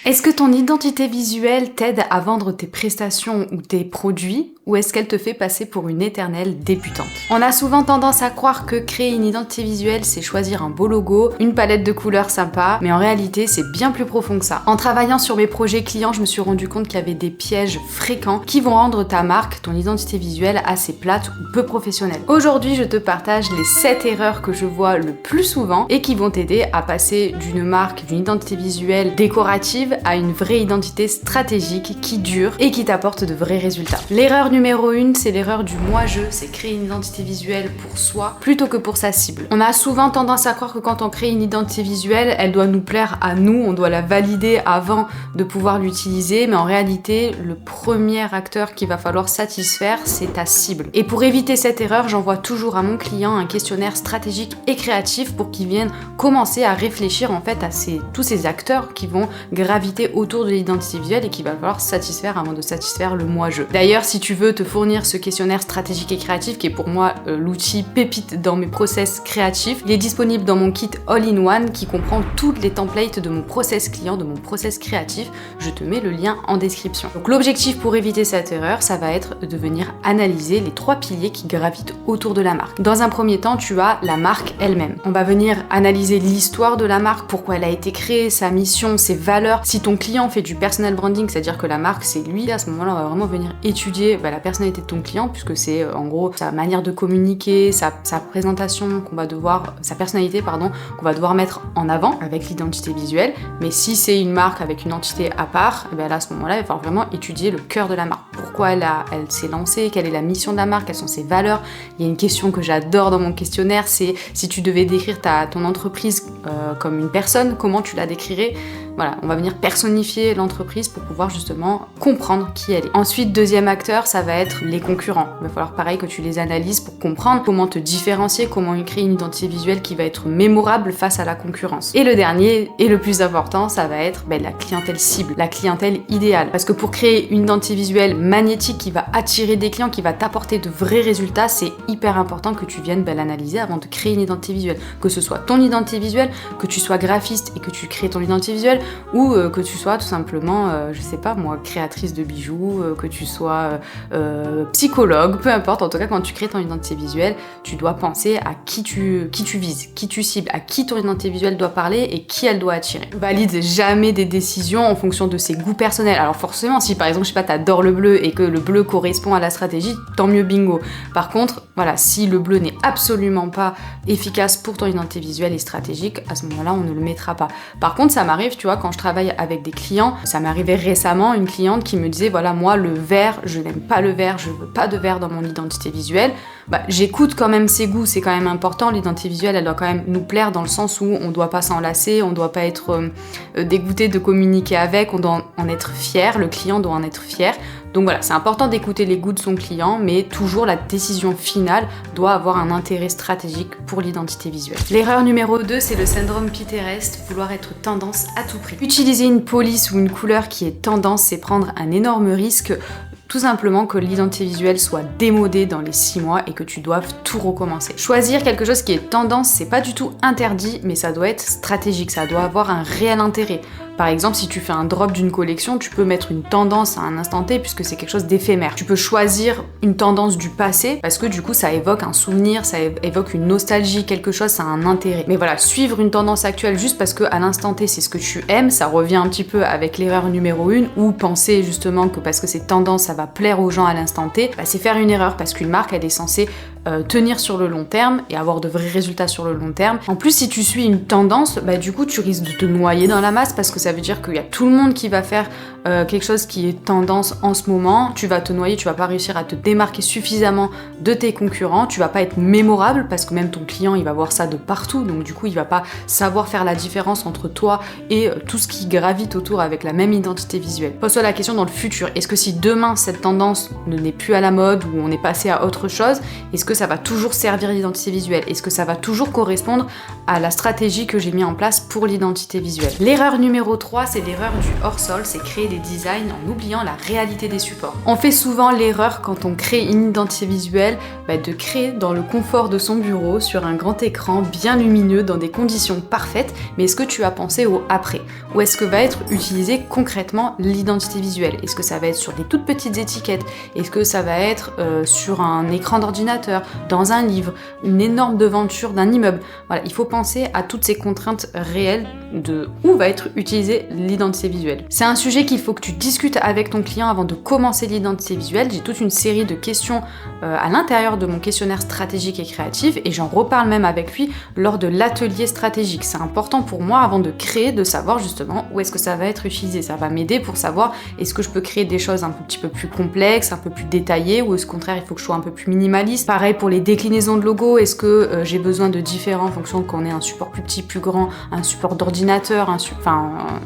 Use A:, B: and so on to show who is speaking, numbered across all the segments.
A: Est-ce que ton identité visuelle t'aide à vendre tes prestations ou tes produits, ou est-ce qu'elle te fait passer pour une éternelle débutante? On a souvent tendance à croire que créer une identité visuelle, c'est choisir un beau logo, une palette de couleurs sympa, mais en réalité, c'est bien plus profond que ça. En travaillant sur mes projets clients, je me suis rendu compte qu'il y avait des pièges fréquents qui vont rendre ta marque, ton identité visuelle assez plate ou peu professionnelle. Aujourd'hui, je te partage les 7 erreurs que je vois le plus souvent et qui vont t'aider à passer d'une marque, d'une identité visuelle décorative à une vraie identité stratégique qui dure et qui t'apporte de vrais résultats. L'erreur numéro 1, c'est l'erreur du moi-je, c'est créer une identité visuelle pour soi plutôt que pour sa cible. On a souvent tendance à croire que quand on crée une identité visuelle, elle doit nous plaire à nous, on doit la valider avant de pouvoir l'utiliser, mais en réalité, le premier acteur qu'il va falloir satisfaire, c'est ta cible. Et pour éviter cette erreur, j'envoie toujours à mon client un questionnaire stratégique et créatif pour qu'il vienne commencer à réfléchir en fait à tous ces acteurs qui vont graviter autour de l'identité visuelle et qu'il va falloir satisfaire avant de satisfaire le moi-je. D'ailleurs, si tu veux te fournir ce questionnaire stratégique et créatif, qui est pour moi l'outil pépite dans mes process créatifs, il est disponible dans mon kit All-in-One qui comprend toutes les templates de mon process client, de mon process créatif. Je te mets le lien en description. Donc l'objectif pour éviter cette erreur, ça va être de venir analyser les 3 piliers qui gravitent autour de la marque. Dans un premier temps, tu as la marque elle-même. On va venir analyser l'histoire de la marque, pourquoi elle a été créée, sa mission, ses valeurs. Si ton client fait du personal branding, c'est-à-dire que la marque c'est lui, à ce moment-là, on va vraiment venir étudier la personnalité de ton client, puisque c'est en gros sa manière de communiquer, sa présentation sa personnalité qu'on va devoir mettre en avant avec l'identité visuelle. Mais si c'est une marque avec une entité à part, et bien là, à ce moment-là, il va falloir vraiment étudier le cœur de la marque. Pourquoi elle s'est lancée, quelle est la mission de la marque, quelles sont ses valeurs. Il y a une question que j'adore dans mon questionnaire, c'est si tu devais décrire ton entreprise comme une personne, comment tu la décrirais? Voilà, on va venir personnifier l'entreprise pour pouvoir justement comprendre qui elle est. Ensuite, deuxième acteur, ça va être les concurrents. Il va falloir pareil que tu les analyses pour comprendre comment te différencier, comment créer une identité visuelle qui va être mémorable face à la concurrence. Et le dernier, et le plus important, ça va être la clientèle cible, la clientèle idéale. Parce que pour créer une identité visuelle magnétique qui va attirer des clients, qui va t'apporter de vrais résultats, c'est hyper important que tu viennes l'analyser avant de créer une identité visuelle. Que ce soit ton identité visuelle, que tu sois graphiste et que tu crées ton identité visuelle, ou que tu sois tout simplement, je sais pas moi, créatrice de bijoux, que tu sois psychologue, peu importe, en tout cas quand tu crées ton identité visuelle, tu dois penser à qui tu vises, qui tu cibles, à qui ton identité visuelle doit parler et qui elle doit attirer. Valide jamais des décisions en fonction de ses goûts personnels. Alors forcément, si par exemple, je sais pas, t'adores le bleu et que le bleu correspond à la stratégie, tant mieux, bingo. Par contre, voilà, si le bleu n'est absolument pas efficace pour ton identité visuelle et stratégique, à ce moment-là, on ne le mettra pas. Par contre, ça m'arrive, tu vois, quand je travaille avec des clients, ça m'est arrivé récemment, une cliente qui me disait, voilà, moi, le vert, je n'aime pas le vert, je veux pas de vert dans mon identité visuelle. J'écoute quand même ses goûts, c'est quand même important, l'identité visuelle, elle doit quand même nous plaire dans le sens où on doit pas s'enlacer, on doit pas être dégoûté de communiquer avec, on doit en être fier, le client doit en être fier. Donc voilà, c'est important d'écouter les goûts de son client, mais toujours la décision finale doit avoir un intérêt stratégique pour l'identité visuelle. L'erreur numéro 2, c'est le syndrome Pinterest, vouloir être tendance à tout prix. Utiliser une police ou une couleur qui est tendance, c'est prendre un énorme risque. Tout simplement que l'identité visuelle soit démodée dans les 6 mois et que tu doives tout recommencer. Choisir quelque chose qui est tendance, c'est pas du tout interdit, mais ça doit être stratégique, ça doit avoir un réel intérêt. Par exemple, si tu fais un drop d'une collection, tu peux mettre une tendance à un instant T puisque c'est quelque chose d'éphémère. Tu peux choisir une tendance du passé parce que du coup ça évoque un souvenir, ça évoque une nostalgie, quelque chose, ça a un intérêt. Mais voilà, suivre une tendance actuelle juste parce que à l'instant T c'est ce que tu aimes, ça revient un petit peu avec l'erreur numéro 1 ou penser justement que parce que c'est tendance ça va plaire aux gens à l'instant T, c'est faire une erreur parce qu'une marque elle est censée tenir sur le long terme et avoir de vrais résultats sur le long terme. En plus, si tu suis une tendance, du coup tu risques de te noyer dans la masse parce que ça veut dire qu'il y a tout le monde qui va faire quelque chose qui est tendance en ce moment, tu vas te noyer, tu vas pas réussir à te démarquer suffisamment de tes concurrents, tu vas pas être mémorable parce que même ton client il va voir ça de partout, donc du coup il va pas savoir faire la différence entre toi et tout ce qui gravite autour avec la même identité visuelle. Pose-toi la question dans le futur, est-ce que si demain cette tendance n'est plus à la mode ou on est passé à autre chose, est-ce que ça va toujours servir l'identité visuelle? Est-ce que ça va toujours correspondre à la stratégie que j'ai mis en place pour l'identité visuelle? L'erreur numéro 3, c'est l'erreur du hors-sol, c'est créer des designs en oubliant la réalité des supports. On fait souvent l'erreur quand on crée une identité visuelle de créer dans le confort de son bureau, sur un grand écran bien lumineux, dans des conditions parfaites, mais est-ce que tu as pensé au après? Ou est-ce que va être utilisée concrètement l'identité visuelle? Est-ce que ça va être sur des toutes petites étiquettes? Est-ce que ça va être sur un écran d'ordinateur, dans un livre, une énorme devanture d'un immeuble? Voilà, il faut penser à toutes ces contraintes réelles de où va être utilisée l'identité visuelle. C'est un sujet qu'il faut que tu discutes avec ton client avant de commencer l'identité visuelle. J'ai toute une série de questions à l'intérieur de mon questionnaire stratégique et créatif et j'en reparle même avec lui lors de l'atelier stratégique. C'est important pour moi avant de créer, de savoir justement où est-ce que ça va être utilisé. Ça va m'aider pour savoir est-ce que je peux créer des choses un petit peu plus complexes, un peu plus détaillées, ou au contraire il faut que je sois un peu plus minimaliste. Pareil pour les déclinaisons de logos, est-ce que j'ai besoin de différents en fonction qu'on ait un support plus petit, plus grand, un support d'ordinateur,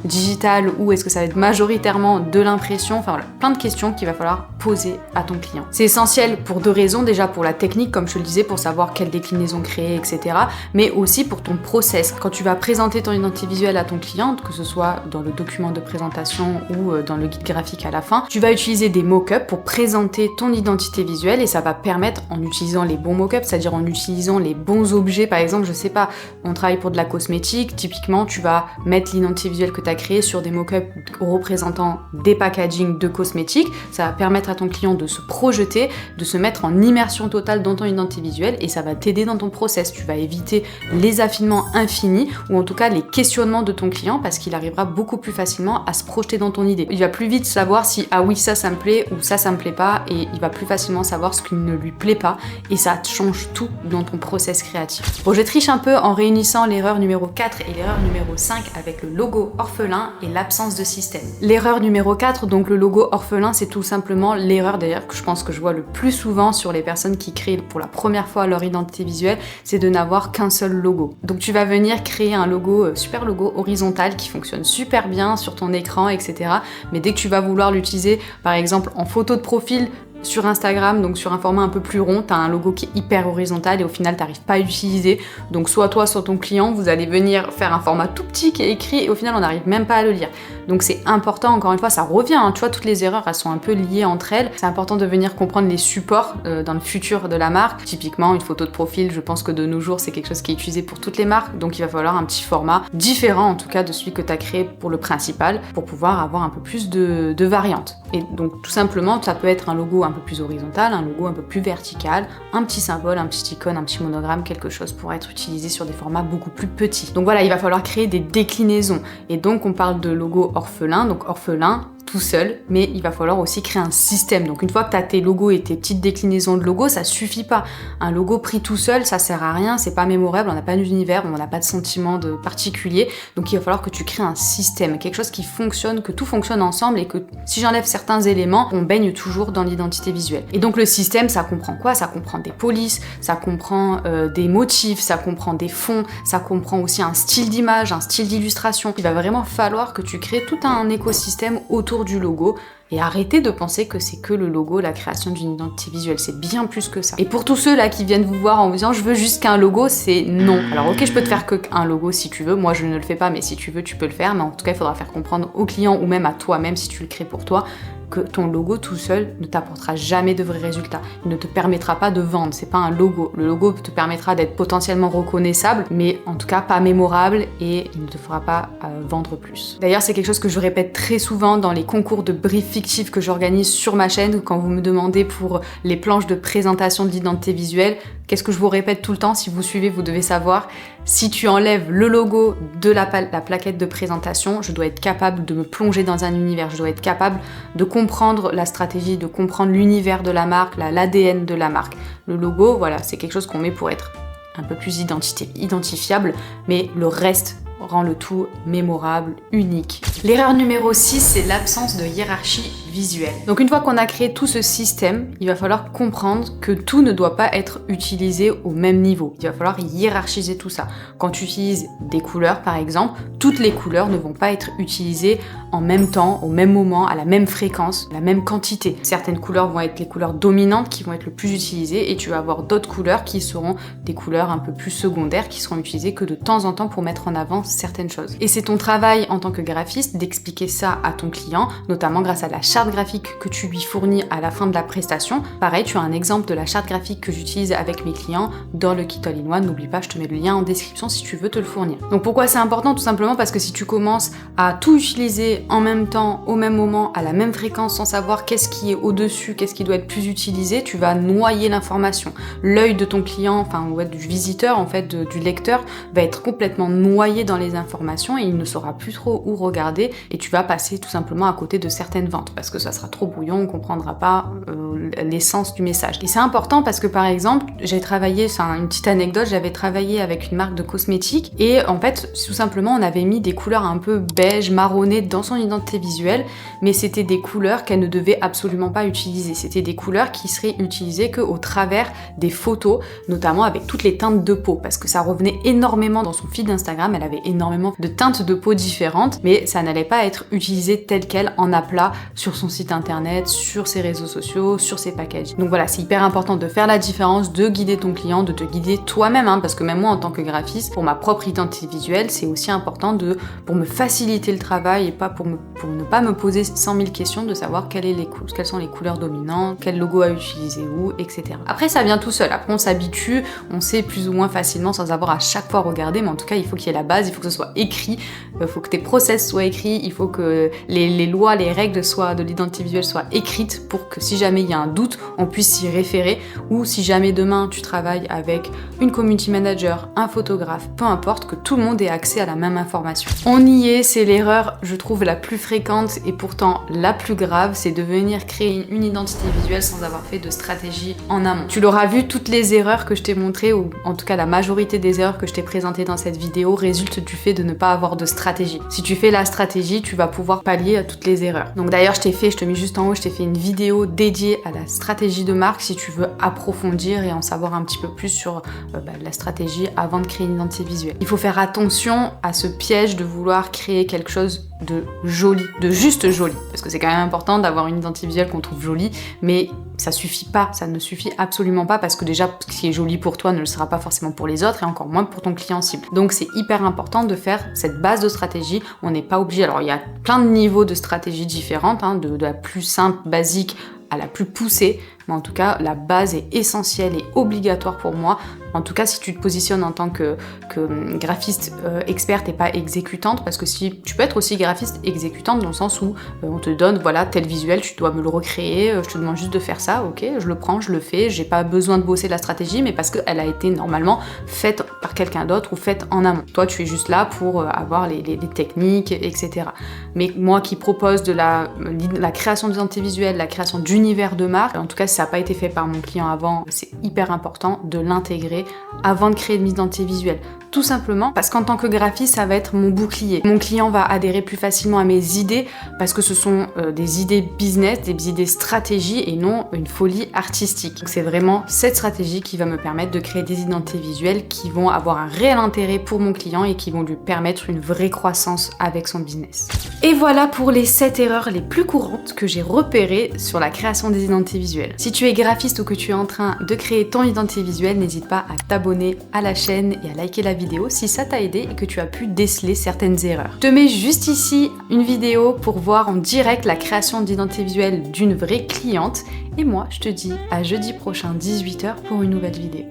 A: digital, ou est-ce que ça va être majoritairement de l'impression? Enfin voilà, plein de questions qu'il va falloir poser à ton client. C'est essentiel pour deux raisons, déjà pour la technique, comme je te le disais, pour savoir quelle déclinaison créer, etc. Mais aussi pour ton process. Quand tu vas présenter ton identité visuelle à ton client, que ce soit dans le document de présentation ou dans le guide graphique à la fin, tu vas utiliser des mock-ups pour présenter ton identité visuelle et ça va permettre, en utilisant les bons mock-ups, c'est-à-dire en utilisant les bons objets, par exemple, je sais pas, on travaille pour de la cosmétique, typiquement tu vas mettre l'identité visuelle que tu as créée sur des mock-ups représentant des packaging de cosmétiques, ça va permettre à ton client de se projeter, de se mettre en immersion totale dans ton identité visuelle et ça va t'aider dans ton process. Tu vas éviter les affinements infinis ou en tout cas les questionnements de ton client parce qu'il arrivera beaucoup plus facilement à se projeter dans ton idée. Il va plus vite savoir si ah oui ça me plaît ou ça me plaît pas et il va plus facilement savoir ce qui ne lui plaît pas et ça change tout dans ton process créatif. Bon, je triche un peu en réunissant l'erreur numéro 4 et l'erreur numéro 5 avec le logo orphelin et l'absence de système. L'erreur numéro 4, donc le logo orphelin, c'est tout simplement l'erreur d'ailleurs que je pense que je vois le plus souvent sur les personnes qui créent pour la première fois leur identité visuelle, c'est de n'avoir qu'un seul logo. Donc tu vas venir créer un logo, super logo horizontal qui fonctionne super bien sur ton écran, etc. Mais dès que tu vas vouloir l'utiliser, par exemple en photo de profil, sur Instagram, donc sur un format un peu plus rond, t'as un logo qui est hyper horizontal et au final t'arrives pas à l'utiliser. Donc soit toi, soit ton client, vous allez venir faire un format tout petit qui est écrit et au final on n'arrive même pas à le lire. Donc c'est important, encore une fois, ça revient, hein, tu vois, toutes les erreurs elles sont un peu liées entre elles. C'est important de venir comprendre les supports dans le futur de la marque. Typiquement une photo de profil, je pense que de nos jours c'est quelque chose qui est utilisé pour toutes les marques, donc il va falloir un petit format différent en tout cas de celui que tu as créé pour le principal pour pouvoir avoir un peu plus de variantes. Et donc tout simplement ça peut être un logo un peu plus horizontal, un logo un peu plus vertical, un petit symbole, un petit icône, un petit monogramme, quelque chose pour être utilisé sur des formats beaucoup plus petits. Donc voilà, il va falloir créer des déclinaisons. Et donc on parle de logo orphelin, donc orphelin tout seul, mais il va falloir aussi créer un système. Donc une fois que tu as tes logos et tes petites déclinaisons de logos, ça suffit pas. Un logo pris tout seul, ça sert à rien, c'est pas mémorable, on n'a pas d'univers, on n'a pas de sentiment de particulier. Donc il va falloir que tu crées un système, quelque chose qui fonctionne, que tout fonctionne ensemble et que si j'enlève certains éléments, on baigne toujours dans l'identité visuelle. Et donc le système, ça comprend quoi? Ça comprend des polices, ça comprend des motifs, ça comprend des fonds, ça comprend aussi un style d'image, un style d'illustration. Il va vraiment falloir que tu crées tout un écosystème autour du logo et arrêtez de penser que c'est que le logo, la création d'une identité visuelle, c'est bien plus que ça. Et pour tous ceux là qui viennent vous voir en vous disant je veux juste qu'un logo, c'est non. Alors ok, je peux te faire qu'un logo si tu veux, moi je ne le fais pas, mais si tu veux tu peux le faire, mais en tout cas il faudra faire comprendre au client ou même à toi-même si tu le crées pour toi que ton logo tout seul ne t'apportera jamais de vrais résultats. Il ne te permettra pas de vendre, c'est pas un logo. Le logo te permettra d'être potentiellement reconnaissable, mais en tout cas pas mémorable et il ne te fera pas vendre plus. D'ailleurs, c'est quelque chose que je répète très souvent dans les concours de brief fictifs que j'organise sur ma chaîne quand vous me demandez pour les planches de présentation de l'identité visuelle. Qu'est-ce que je vous répète tout le temps? Si vous suivez, vous devez savoir. Si tu enlèves le logo de la plaquette de présentation, je dois être capable de me plonger dans un univers. Je dois être capable de comprendre la stratégie, de comprendre l'univers de la marque, l'ADN de la marque. Le logo, voilà, c'est quelque chose qu'on met pour être un peu plus identifiable, mais le reste rend le tout mémorable, unique. L'erreur numéro 6, c'est l'absence de hiérarchie visuelle. Donc une fois qu'on a créé tout ce système, il va falloir comprendre que tout ne doit pas être utilisé au même niveau. Il va falloir hiérarchiser tout ça. Quand tu utilises des couleurs par exemple, toutes les couleurs ne vont pas être utilisées en même temps, au même moment, à la même fréquence, la même quantité. Certaines couleurs vont être les couleurs dominantes qui vont être le plus utilisées et tu vas avoir d'autres couleurs qui seront des couleurs un peu plus secondaires qui seront utilisées que de temps en temps pour mettre en avant certaines choses. Et c'est ton travail en tant que graphiste d'expliquer ça à ton client, notamment grâce à la charte graphique que tu lui fournis à la fin de la prestation. Pareil, tu as un exemple de la charte graphique que j'utilise avec mes clients dans le Kit All-in-One. N'oublie pas, je te mets le lien en description si tu veux te le fournir. Donc pourquoi c'est important? Tout simplement parce que si tu commences à tout utiliser en même temps, au même moment, à la même fréquence, sans savoir qu'est-ce qui est au-dessus, qu'est-ce qui doit être plus utilisé, tu vas noyer l'information. L'œil de ton client, enfin ouais, du visiteur, en fait, du lecteur, va être complètement noyé dans les informations et il ne saura plus trop où regarder et tu vas passer tout simplement à côté de certaines ventes parce que ça sera trop brouillon, on comprendra pas l'essence du message. Et c'est important parce que par exemple, j'ai travaillé, c'est une petite anecdote, j'avais travaillé avec une marque de cosmétiques et en fait, tout simplement, on avait mis des couleurs un peu beige, marronnées dans son identité visuelle, mais c'était des couleurs qu'elle ne devait absolument pas utiliser. C'était des couleurs qui seraient utilisées qu'au travers des photos, notamment avec toutes les teintes de peau, parce que ça revenait énormément dans son feed Instagram, elle avait énormément de teintes de peau différentes, mais ça n'allait pas être utilisé tel quel en aplat sur son site internet, sur ses réseaux sociaux, sur ses packages. Donc voilà, c'est hyper important de faire la différence, de guider ton client, de te guider toi-même, parce que même moi en tant que graphiste, pour ma propre identité visuelle, c'est aussi important pour me faciliter le travail et pas pour ne pas me poser 100 000 questions de savoir quelles sont les couleurs dominantes, quel logo à utiliser où, etc. Après ça vient tout seul, après on s'habitue, on sait plus ou moins facilement sans avoir à chaque fois regardé, mais en tout cas il faut qu'il y ait la base, il faut que ce soit écrit, il faut que tes process soient écrits, il faut que les lois, les règles de l'identité visuelle soient écrites pour que si jamais il y a un doute, on puisse s'y référer, ou si jamais demain tu travailles avec une community manager, un photographe, peu importe, que tout le monde ait accès à la même information. On y est, c'est l'erreur, je trouve, la plus fréquente et pourtant la plus grave, c'est de venir créer une identité visuelle sans avoir fait de stratégie en amont. Tu l'auras vu, toutes les erreurs que je t'ai montrées, ou en tout cas la majorité des erreurs que je t'ai présentées dans cette vidéo, résultent du fait de ne pas avoir de stratégie. Si tu fais la stratégie, tu vas pouvoir pallier à toutes les erreurs. Donc d'ailleurs, je te mets juste en haut, je t'ai fait une vidéo dédiée à la stratégie de marque si tu veux approfondir et en savoir un petit peu plus sur la stratégie avant de créer une identité visuelle. Il faut faire attention à ce piège de vouloir créer quelque chose de joli, de juste joli, parce que c'est quand même important d'avoir une identité visuelle qu'on trouve jolie, mais ça suffit pas, ça ne suffit absolument pas, parce que déjà, ce qui est joli pour toi ne le sera pas forcément pour les autres, et encore moins pour ton client cible. Donc c'est hyper important de faire cette base de stratégie, on n'est pas obligé, alors il y a plein de niveaux de stratégies différentes, de la plus simple, basique, à la plus poussée, mais en tout cas la base est essentielle et obligatoire pour moi. En tout cas si tu te positionnes en tant que graphiste experte et pas exécutante, parce que si tu peux être aussi graphiste exécutante dans le sens où on te donne voilà tel visuel, tu dois me le recréer, je te demande juste de faire ça, ok, je le prends, je le fais, j'ai pas besoin de bosser la stratégie, mais parce qu'elle a été normalement faite par quelqu'un d'autre ou faite en amont. Toi tu es juste là pour avoir les techniques, etc. Mais moi qui propose de la création d'identité visuelle, la création d'univers de marque, en tout cas si ça n'a pas été fait par mon client avant, c'est hyper important de l'intégrer avant de créer une identité visuelle. Tout simplement parce qu'en tant que graphiste, ça va être mon bouclier. Mon client va adhérer plus facilement à mes idées parce que ce sont des idées business, des idées stratégie et non une folie artistique. Donc c'est vraiment cette stratégie qui va me permettre de créer des identités visuelles qui vont avoir un réel intérêt pour mon client et qui vont lui permettre une vraie croissance avec son business. Et voilà pour les 7 erreurs les plus courantes que j'ai repérées sur la création des identités visuelles. Si tu es graphiste ou que tu es en train de créer ton identité visuelle, n'hésite pas à t'abonner à la chaîne et à liker la vidéo si ça t'a aidé et que tu as pu déceler certaines erreurs. Je te mets juste ici une vidéo pour voir en direct la création d'identité visuelle d'une vraie cliente et moi je te dis à jeudi prochain 18h pour une nouvelle vidéo.